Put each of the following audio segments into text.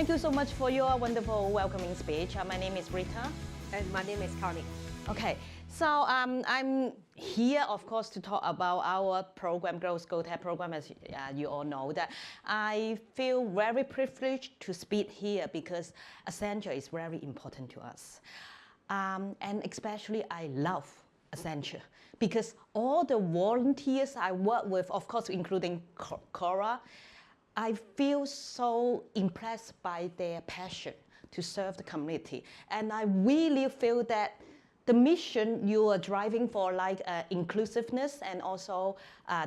thank you so much for your wonderful welcoming speech. My name is Rita. And my name is Connie. Okay, so I'm here, of course, to talk about our program, Girls Go Tech program. As you all know, that I feel very privileged to speak here because Accenture is very important to us. And especially I love Accenture because all the volunteers I work with, of course, including Cora, I feel so impressed by their passion to serve the community. And I really feel that the mission you are driving for, like inclusiveness and also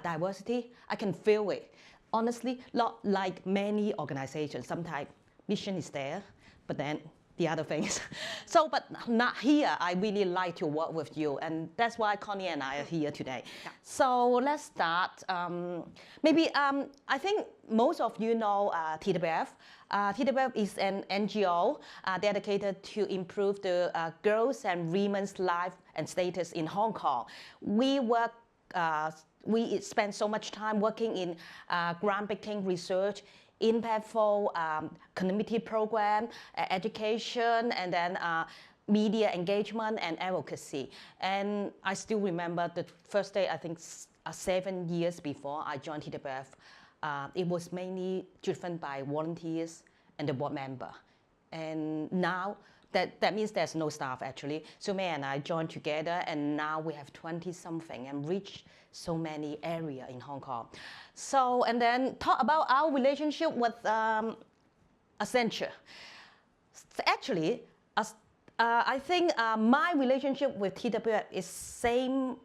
diversity, I can feel it. Honestly, not like many organizations, sometimes mission is there, but then the other things. So, but not here, I really like to work with you, and that's why Connie and I are here today. Yeah. So let's start. I think most of you know TWF. TWF is an NGO dedicated to improve the girls' and women's life and status in Hong Kong. We spend so much time working in groundbreaking research, impactful community program, education, and then media engagement and advocacy. And I still remember the first day, I think 7 years before I joined TWF, it was mainly driven by volunteers and the board member. And now that means there's no staff actually. So May and I joined together, and now we have 20 something and reached so many areas in Hong Kong. So, and then talk about our relationship with Accenture. Actually, I think my relationship with TWF is same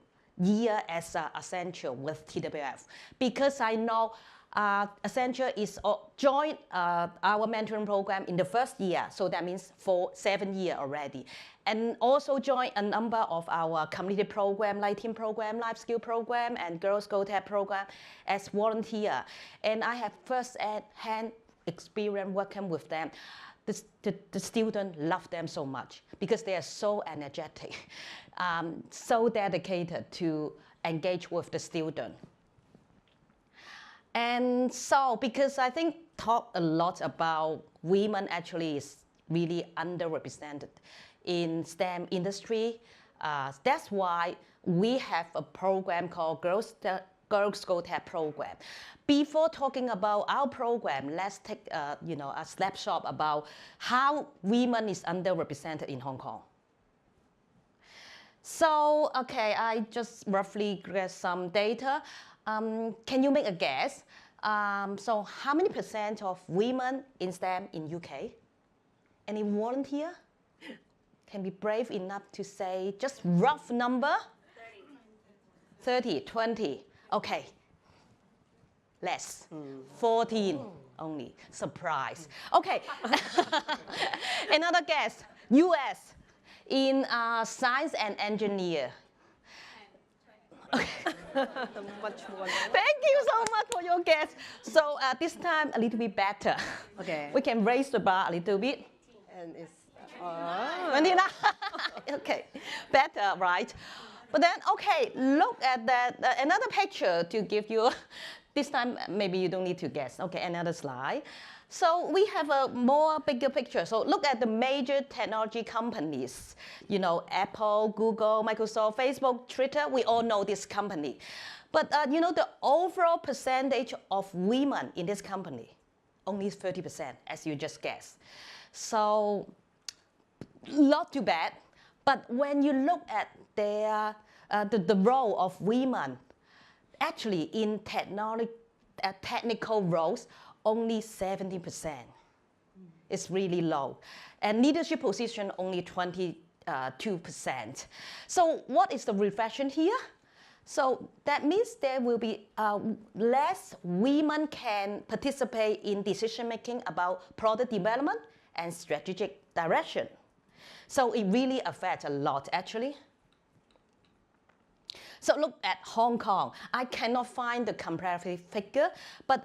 year as Accenture with TWF, because I know Accenture is joined our mentoring program in the first year, so that means for 7 years already, and also joined a number of our community program, like team program, life skill program, and Girls Go Tech program as volunteer. And I have first-hand experience working with them. The students love them so much because they are so energetic, so dedicated to engage with the student. And so, because I think talk a lot about women actually is really underrepresented in STEM industry. That's why we have a program called Girls Go Tech program. Before talking about our program, let's take a snapshot about how women is underrepresented in Hong Kong. So, okay, I just roughly get some data. Can you make a guess? So how many % of women in STEM in UK? Any volunteer? Can be brave enough to say just rough number? 30, 20, okay. Less, 14 only, surprise. Okay, another guess, US in science and engineer. Okay. Much more. Thank you so much for your guess. So this time a little bit better. Okay. We can raise the bar a little bit. And it's... Okay, better, right? But then, okay, look at that. Another picture to give you. This time, maybe you don't need to guess. Okay, another slide. So we have a bigger picture. So look at the major technology companies. You know, Apple, Google, Microsoft, Facebook, Twitter. We all know this company. But you know, the overall percentage of women in this company, only 30%, as you just guessed. So not too bad. But when you look at their the role of women, actually in technical roles, only 70%. It's really low. And leadership position, only 22%. So what is the reflection here? So that means there will be less women can participate in decision making about product development and strategic direction. So it really affects a lot actually. So look at Hong Kong. I cannot find the comparative figure, but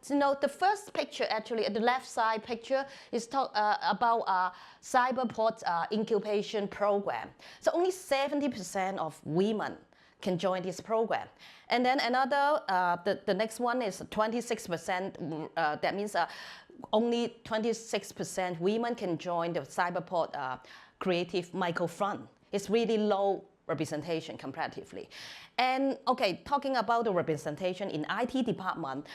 you know, the first picture actually, the left side picture is about Cyberport incubation program. So only 70% of women can join this program. And then another, the next one is 26%, that means only 26% women can join the Cyberport Creative Microfund. It's really low representation comparatively. And okay, talking about the representation in IT department,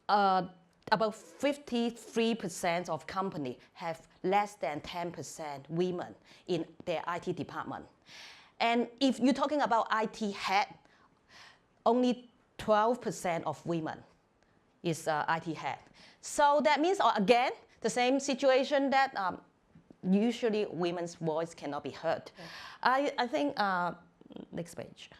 about 53% of companies have less than 10% women in their IT department. And if you're talking about IT head, only 12% of women is IT head. So that means, again, the same situation that usually women's voice cannot be heard. Yeah. I think, next page.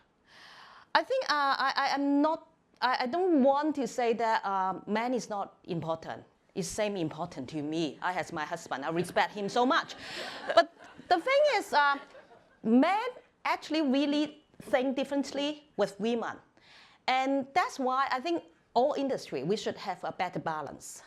I think I don't want to say that man is not important. It's same important to me. I have my husband, I respect him so much. But the thing is, men actually really think differently with women. And that's why I think all industry, we should have a better balance.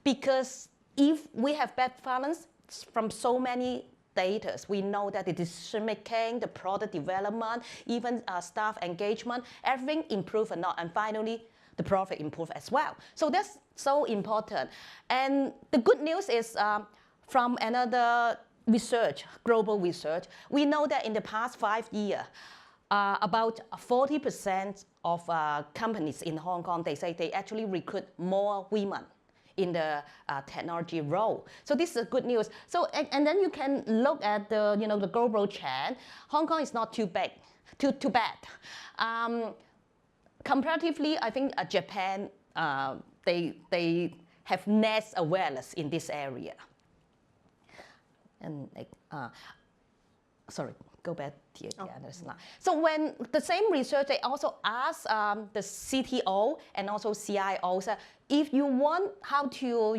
Because if we have better balance from so many data, we know that the decision making, the product development, even staff engagement, everything improve a lot. And finally, the profit improve as well. So that's so important. And the good news is from another research, global research, we know that in the past 5 years, about 40% of companies in Hong Kong, they say they actually recruit more women in the technology role. So this is good news. So and then you can look at the the global trend. Hong Kong is not too big, too bad. Comparatively, I think Japan they have less awareness in this area. And sorry, go back to the other slide. So when the same research, they also asked the CTO and also CIOs if you want how to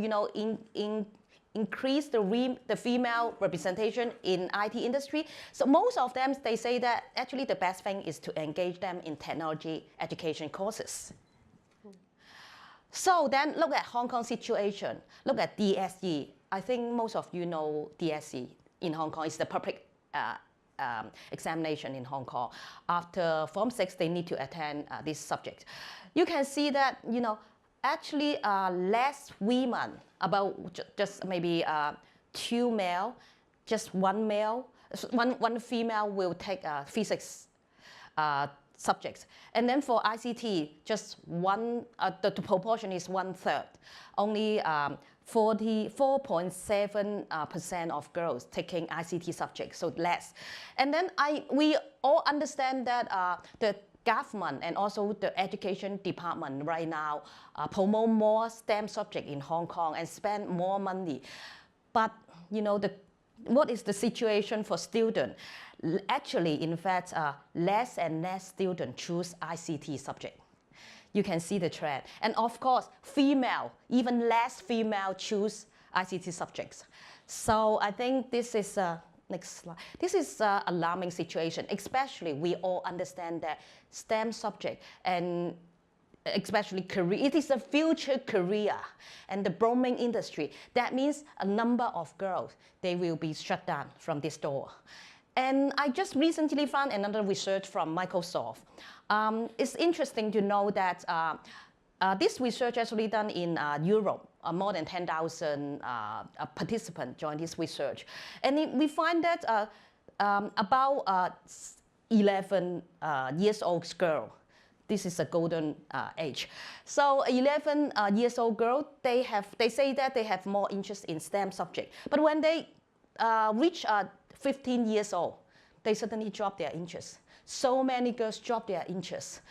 increase the female representation in IT industry. So most of them, they say that actually the best thing is to engage them in technology education courses. So then look at Hong Kong situation. Look at DSE. I think most of you know DSE in Hong Kong. It's the public examination in Hong Kong. After Form 6, they need to attend this subject. You can see that, actually less women, about just maybe 2 male, just 1 male, one female will take physics subjects. And then for ICT, just the proportion is 1/3. Only 44.7% of girls taking ICT subjects, so less. And then we all understand that the government and also the education department right now promote more STEM subject in Hong Kong and spend more money. But what is the situation for students? Actually, in fact, less and less students choose ICT subject. You can see the trend. And of course, even less female choose ICT subjects. So I think this is, next slide. This is an alarming situation, especially we all understand that STEM subject and especially career, it is a future career and the booming industry. That means a number of girls, they will be shut down from this door. And I just recently found another research from Microsoft. It's interesting to know that this research actually done in Europe. More than 10,000 participants joined this research. And we find that about 11 years old girl, this is a golden age. So 11 years old girl, they say that they have more interest in STEM subject. But when they reach 15 years old, they suddenly drop their interest. So many girls drop their interest.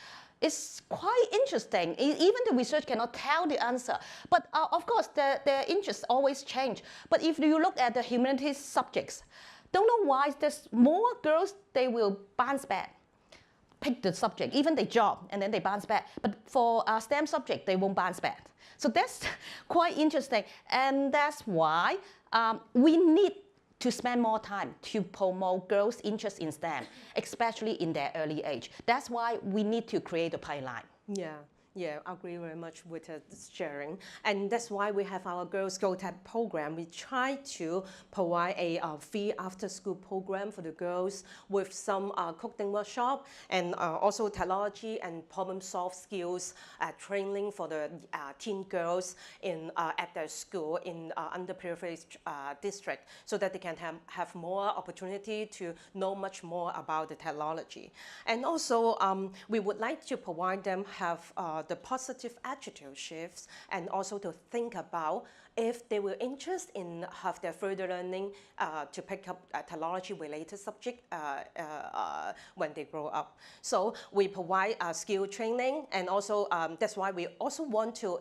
It's quite interesting. Even the research cannot tell the answer. But of course, their interests always change. But if you look at the humanities subjects, don't know why there's more girls, they will bounce back, pick the subject, even they drop and then they bounce back. But for STEM subject, they won't bounce back. So that's quite interesting. And that's why we need to spend more time to promote girls' interest in STEM, especially in their early age. That's why we need to create a pipeline. Yeah. Yeah, I agree very much with sharing. And that's why we have our Girls Go Tech program. We try to provide a free after-school program for the girls with some cooking workshop and also technology and problem-solve skills training for the teen girls at their school in underprivileged district so that they can have more opportunity to know much more about the technology. And also, we would like to provide them have the positive attitude shifts and also to think about if they were interested in have their further learning to pick up technology related subject when they grow up. So we provide skill training, and also that's why we also want to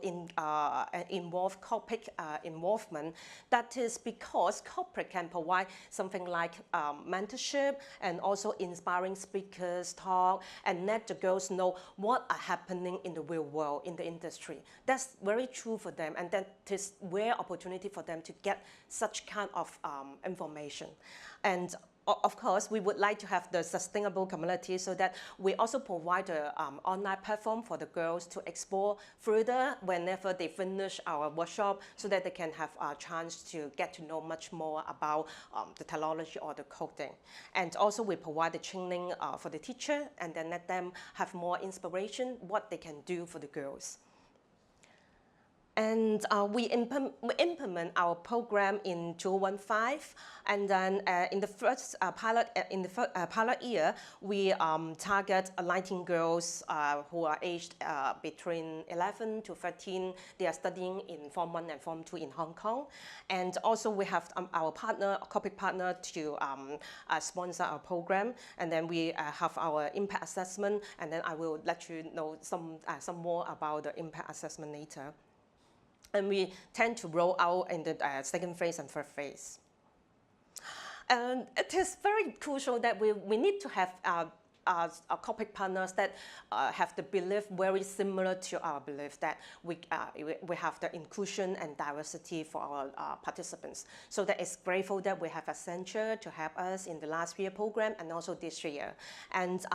involve corporate involvement. That is because corporate can provide something like mentorship and also inspiring speakers talk and let the girls know what are happening in the real world in the industry. That's very true for them, and that is rare opportunity for them to get such kind of information. And of course, we would like to have the sustainable community so that we also provide an online platform for the girls to explore further whenever they finish our workshop so that they can have a chance to get to know much more about the technology or the coding. And also we provide the training for the teacher and then let them have more inspiration what they can do for the girls. And we implement our program in 2015, and then in the first pilot year, we target 19 girls who are aged between 11 to 13. They are studying in Form 1 and Form 2 in Hong Kong, and also we have our corporate partner to sponsor our program, and then we have our impact assessment, and then I will let you know some more about the impact assessment later. And we tend to roll out in the second phase and third phase. And it is very crucial that we need to have our corporate partners that have the belief very similar to our belief that we have the inclusion and diversity for our participants. So that it's grateful that we have Accenture to help us in the last year program and also this year. And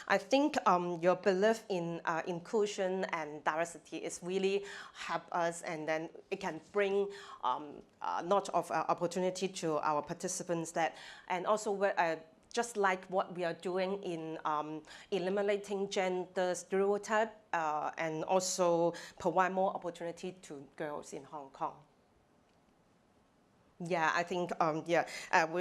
I think your belief in inclusion and diversity is really help us, and then it can bring lot of opportunity to our participants that, and also just like what we are doing in eliminating gender stereotype and also provide more opportunity to girls in Hong Kong. Yeah, I think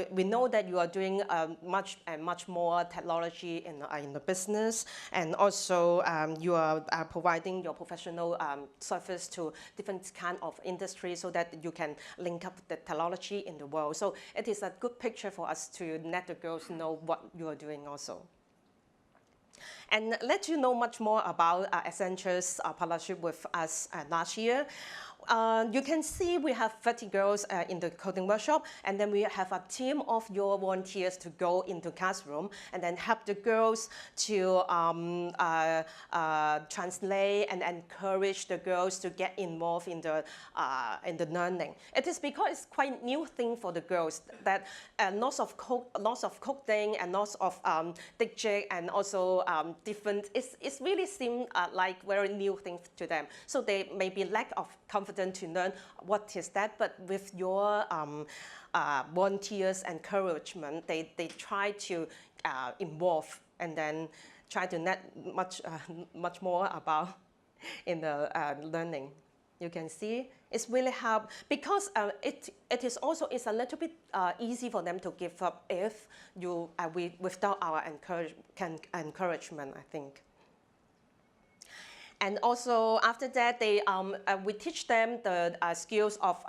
we know that you are doing much more technology in the business, and also you are providing your professional service to different kind of industries so that you can link up the technology in the world. So it is a good picture for us to let the girls know what you are doing also. And let you know much more about Accenture's partnership with us last year. You can see we have 30 girls in the coding workshop, and then we have a team of your volunteers to go into classroom and then help the girls to translate and encourage the girls to get involved in the learning. It is because it's quite new thing for the girls that lots of coding and lots of digit and also different. It's really seemed like very new thing to them. So they may be lack of confidence to learn what is that, but with your volunteers encouragement, they try to involve and then try to net much more about in the learning. You can see it's really help because it is also it's a little bit easy for them to give up if you without our encouragement, I think. And also after that, we teach them the skills of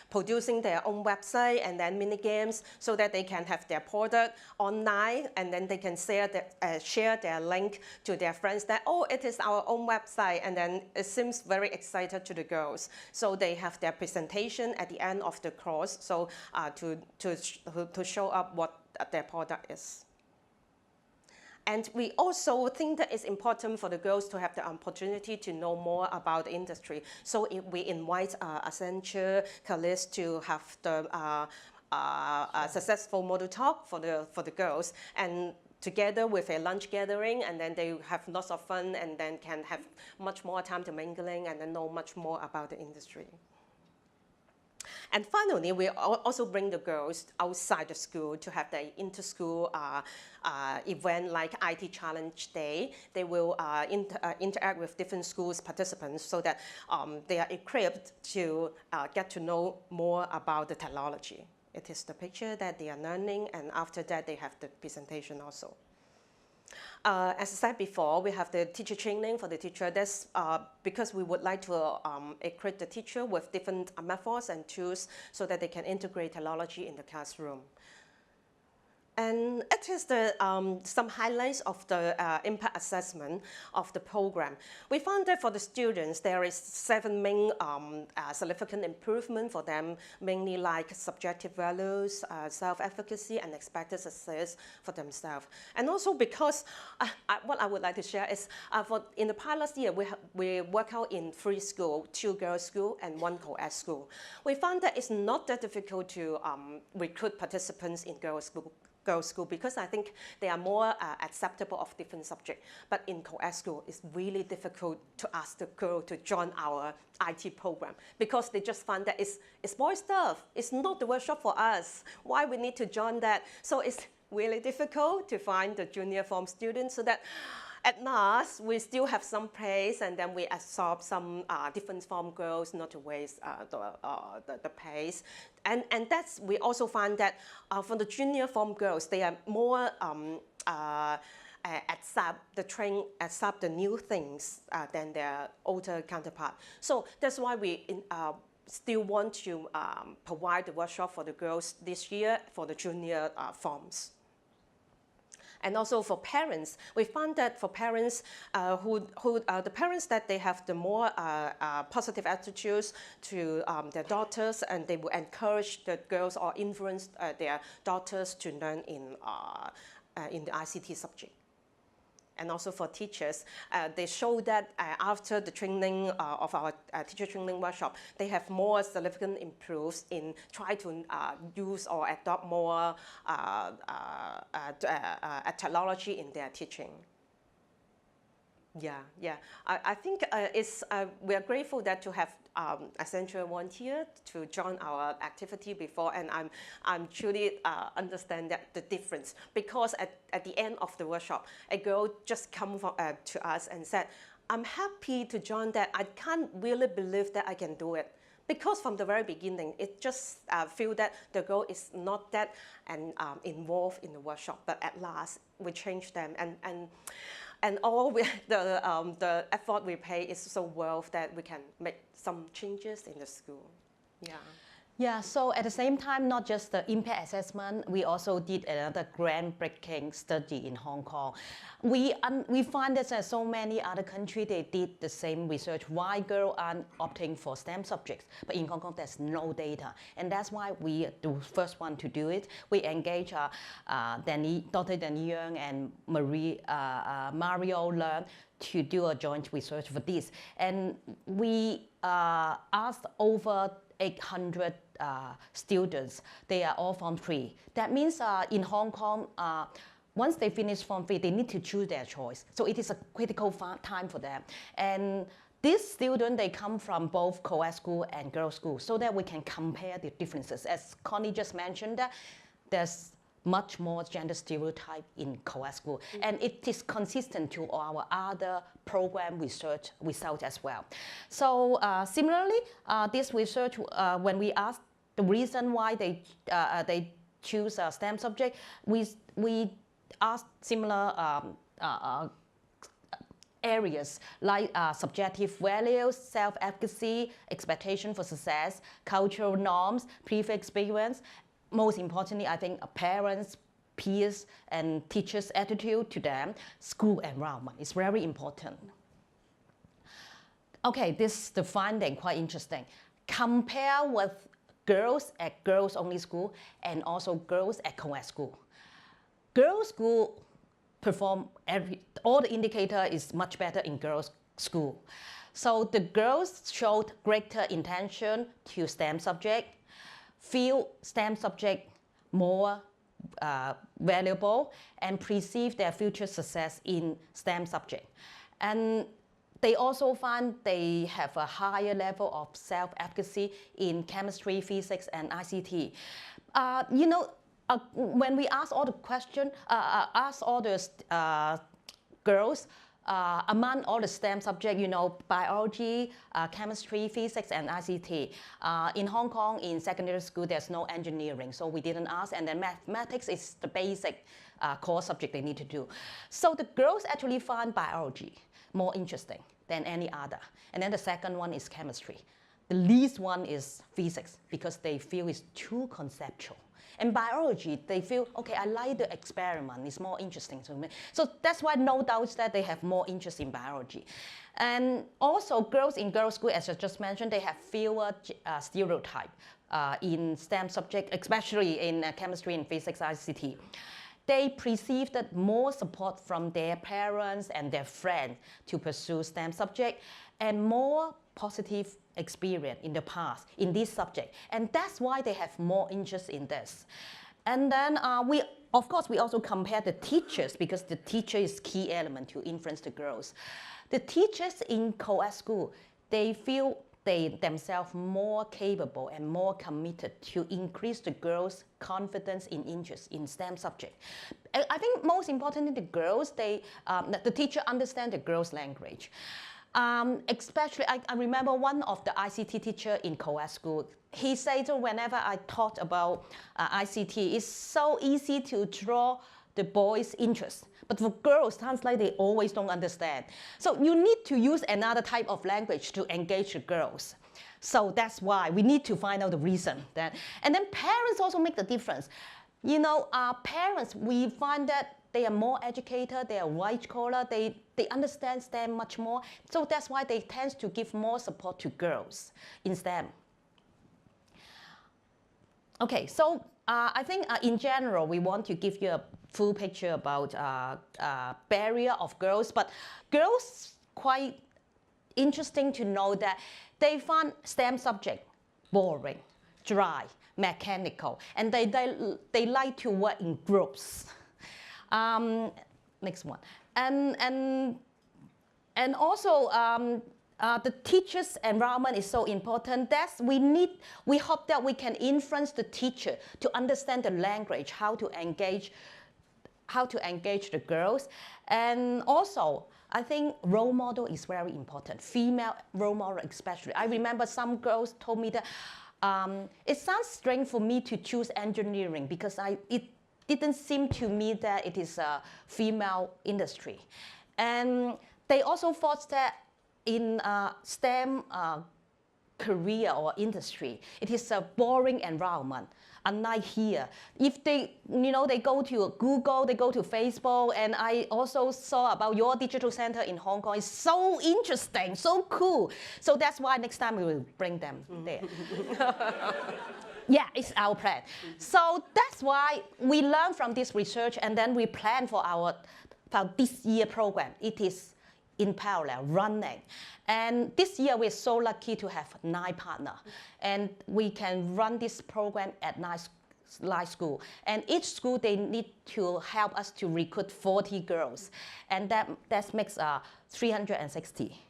producing their own website and then mini games so that they can have their product online, and then they can share their link to their friends that, oh, it is our own website, and then it seems very excited to the girls. So they have their presentation at the end of the course, so to show up what their product is. And we also think that it's important for the girls to have the opportunity to know more about the industry. So we invite Accenture, Calis to have the successful model talk for the girls, and together with a lunch gathering, and then they have lots of fun, and then can have much more time to mingling and then know much more about the industry. And finally, we also bring the girls outside the school to have the inter-school event like IT Challenge Day. They will interact with different schools participants so that they are equipped to get to know more about the technology. It is the picture that they are learning, and after that they have the presentation also. As I said before, we have the teacher training for the teacher. That's because we would like to equip the teacher with different methods and tools so that they can integrate technology in the classroom. And it is the, some highlights of the impact assessment of the program. We found that for the students, there is 7 main significant improvement for them, mainly like subjective values, self-efficacy, and expected success for themselves. And also because what I would like to share is in the pilot year, we work out in 3 schools, 2 girls' school and 1 co-ed school. We found that it's not that difficult to recruit participants in girls' school because I think they are more acceptable of different subjects. But in co-ed school, it's really difficult to ask the girl to join our IT program because they just find that it's boy stuff. It's not the workshop for us. Why we need to join that? So it's really difficult to find the junior form students so that at last, we still have some place, and then we absorb some different form girls not to waste the pace. And that's, we also find that for the junior form girls, they are more accept the new things than their older counterpart. So that's why we still want to provide the workshop for the girls this year for the junior forms. And also for parents, we found that for parents the parents that they have the more positive attitudes to their daughters, and they will encourage the girls or influence their daughters to learn in the ICT subject. And also for teachers, they show that after the training of our teacher training workshop, they have more significant improves in trying to use or adopt more technology in their teaching. Yeah. I think we are grateful that to have essential volunteer to join our activity before, and I'm truly understand that the difference, because at the end of the workshop, a girl just come to us and said, "I'm happy to join that. I can't really believe that I can do it." Because from the very beginning, it just feel that the girl is not that involved in the workshop, but at last we change them, and all the effort we pay is so worth that we can make some changes in the school. Yeah, so at the same time, not just the impact assessment, we also did another groundbreaking study in Hong Kong. We find that there's so many other countries, they did the same research, why girls aren't opting for STEM subjects. But in Hong Kong, there's no data. And that's why we are the first one to do it. We engage Dr. Danny Yeung and Mario Leung to do a joint research for this. And we asked over 800 students. They are all Form 3. That means in Hong Kong, once they finish Form 3, they need to choose their choice. So it is a critical time for them. And these students, they come from both co-ed school and girls' school, so that we can compare the differences. As Connie just mentioned, there's much more gender stereotype in co-ed school. And it is consistent to our other program research results as well. So similarly, this research, when we asked the reason why they choose a STEM subject, we asked similar areas like subjective values, self-efficacy, expectation for success, cultural norms, previous experience. Most importantly, I think parents, peers, and teachers' attitude to them, school environment is very important. Okay, this is the finding, quite interesting. Compare with girls at girls-only school and also girls at co-ed school. Girls' school perform all the indicator is much better in girls' school. So the girls showed greater intention to STEM subject, feel STEM subject more valuable and perceive their future success in STEM subject. And they also find they have a higher level of self-efficacy in chemistry, physics, and ICT. When we ask all the question, ask all the girls, among all the STEM subjects, biology, chemistry, physics, and ICT. In Hong Kong, in secondary school, there's no engineering, so we didn't ask. And then mathematics is the basic core subject they need to do. So the girls actually find biology more interesting than any other. And then the second one is chemistry. The least one is physics, because they feel it's too conceptual. And biology, they feel, okay, I like the experiment, it's more interesting to me. So that's why no doubt that they have more interest in biology. And also girls in girls' school, as I just mentioned, they have fewer stereotype in STEM subject, especially in chemistry and physics, ICT. They perceive that more support from their parents and their friends to pursue STEM subject, and more positive experience in the past in this subject. And that's why they have more interest in this. And then of course, we also compare the teachers, because the teacher is key element to influence the girls. The teachers in co-ed school, they feel they themselves more capable and more committed to increase the girls' confidence in interest in STEM subject. I think most importantly, the girls, the teacher understand the girls' language. Especially, I remember one of the ICT teacher in co-ed school, he said that whenever I taught about ICT, it's so easy to draw the boys' interest. But for girls, sounds like they always don't understand. So you need to use another type of language to engage the girls. So that's why we need to find out the reason. And then parents also make the difference. Parents, we find that they are more educated, they are white collar, they understand STEM much more. So that's why they tend to give more support to girls in STEM. Okay, so I think in general, we want to give you a full picture about barrier of girls, but girls quite interesting to know that they find STEM subject boring, dry, mechanical, and they like to work in groups. Next one, and also the teacher's environment is so important. We hope that we can influence the teacher to understand the language, how to engage the girls, and also I think role model is very important. Female role model especially. I remember some girls told me that it sounds strange for me to choose engineering because it didn't seem to me that it is a female industry. And they also thought that in STEM career or industry, it is a boring environment. Unlike here, if they go to Google, they go to Facebook, and I also saw about your digital center in Hong Kong. It's so interesting, so cool. So that's why next time we will bring them there. Yeah, it's our plan. So that's why we learn from this research, and then we plan for this year program. It is in parallel, running. And this year, we're so lucky to have 9 partners. And we can run this program at 9 schools. And each school, they need to help us to recruit 40 girls. And that makes 360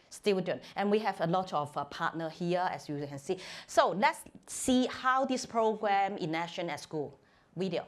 students. And we have a lot of partners here, as you can see. So let's see how this program in action at school. Video.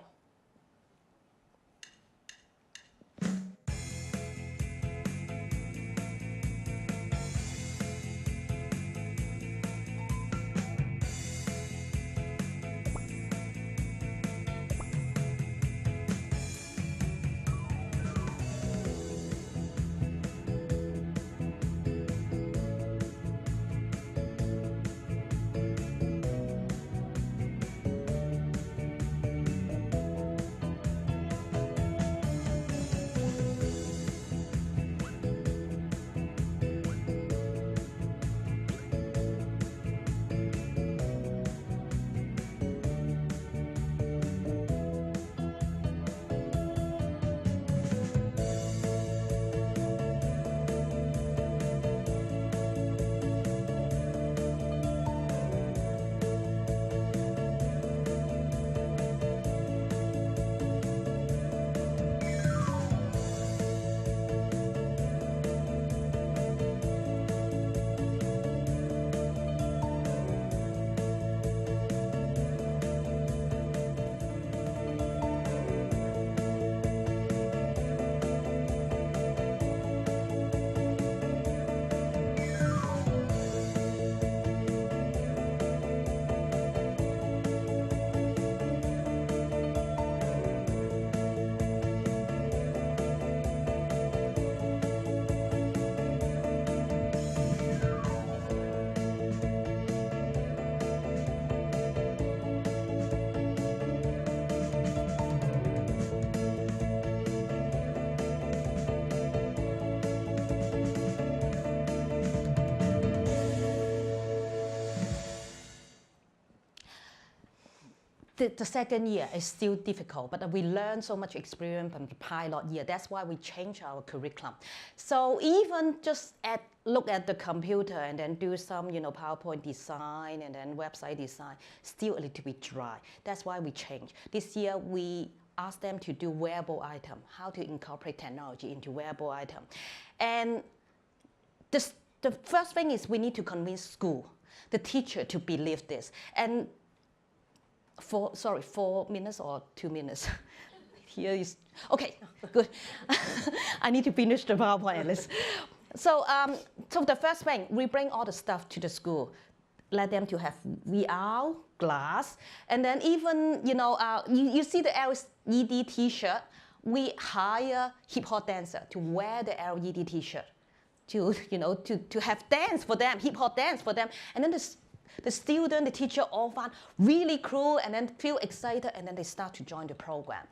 the second year is still difficult, but we learned so much experience from the pilot year. That's why we changed our curriculum. So even just look at the computer and then do some, PowerPoint design and then website design, still a little bit dry. That's why we changed. This year we asked them to do wearable item, how to incorporate technology into wearable item. And the first thing is we need to convince school, the teacher to believe this. And 4 minutes or 2 minutes? Here is, okay, good. I need to finish the PowerPoint at least. So the first thing, we bring all the stuff to the school. Let them to have VR, glass, and then even, you see the LED t-shirt, we hire hip hop dancer to wear the LED t-shirt, to have dance for them, hip hop dance for them, and then the student, the teacher all find really cool and then feel excited and then they start to join the program.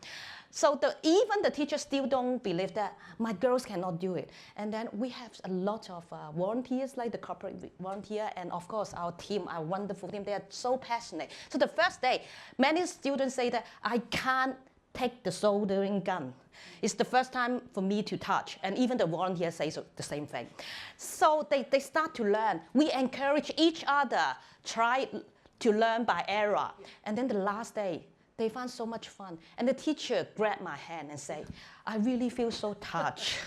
So even the teachers still don't believe that my girls cannot do it. And then we have a lot of volunteers, like the corporate volunteer, and of course our team, our wonderful team, they are so passionate. So the first day, many students say that I can't take the soldering gun. It's the first time for me to touch, and even the volunteer says the same thing. So they start to learn. We encourage each other, try to learn by error. And then the last day, they found so much fun. And the teacher grabbed my hand and said, I really feel so touched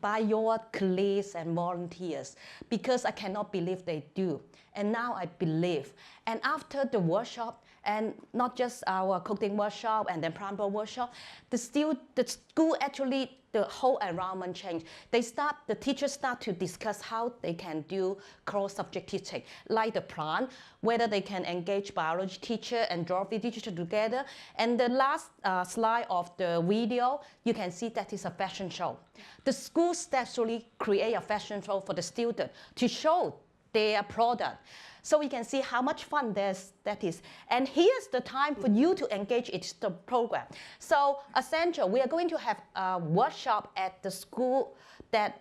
by your colleagues and volunteers because I cannot believe they do. And now I believe. And after the workshop, and not just our cooking workshop and then primary workshop, the school actually, the whole environment changed. The teachers start to discuss how they can do cross-subject teaching, like the plant, whether they can engage biology teacher and geography teacher together. And the last slide of the video, you can see that is a fashion show. The schools actually create a fashion show for the student to show their product. So we can see how much fun that is. And here's the time for you to engage in the program. So essential, we are going to have a workshop at the school that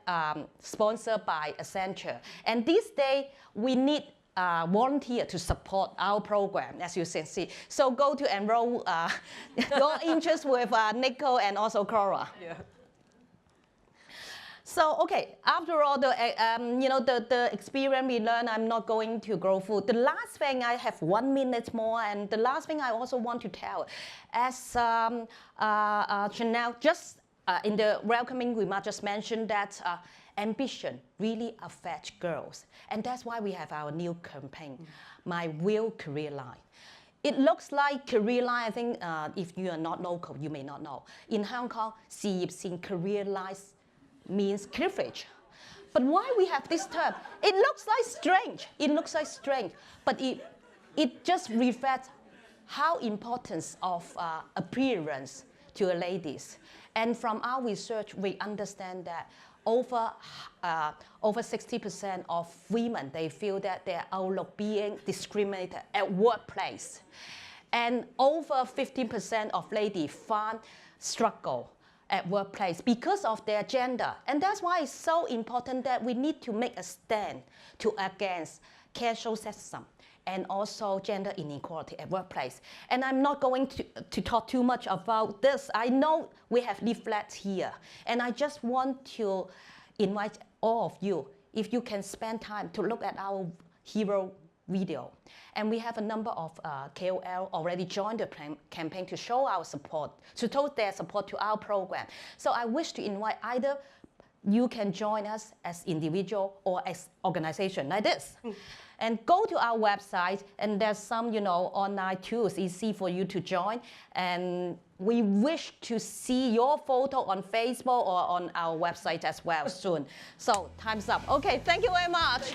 sponsored by Accenture. And this day, we need volunteer to support our program, as you can see. So go to enroll your interest with Nico and also Cora. Yeah. So, okay, after all the experience we learned, I'm not going to grow food. The last thing, I have 1 minute more, and the last thing I also want to tell, as Chanel just in the welcoming remark just mentioned that ambition really affects girls. And that's why we have our new campaign, My Real Career Line. It looks like career line, I think if you are not local, you may not know. In Hong Kong, 事業線 career lines means cleavage. But why we have this term? It looks like strange. It looks like strange, but it just reflects how importance of appearance to a ladies. And from our research, we understand that over 60% of women, they feel that their outlook being discriminated at workplace. And over 15% of ladies find struggle at workplace because of their gender. And that's why it's so important that we need to make a stand against casual sexism and also gender inequality at workplace. And I'm not going to talk too much about this. I know we have leaflets here, and I just want to invite all of you, if you can spend time to look at our hero video. And we have a number of KOL already joined the campaign to show our support, to show their support to our program. So I wish to invite either you can join us as individual or as organization like this. And go to our website, and there's some, online tools easy for you to join. And we wish to see your photo on Facebook or on our website as well soon. So time's up. Okay, thank you very much.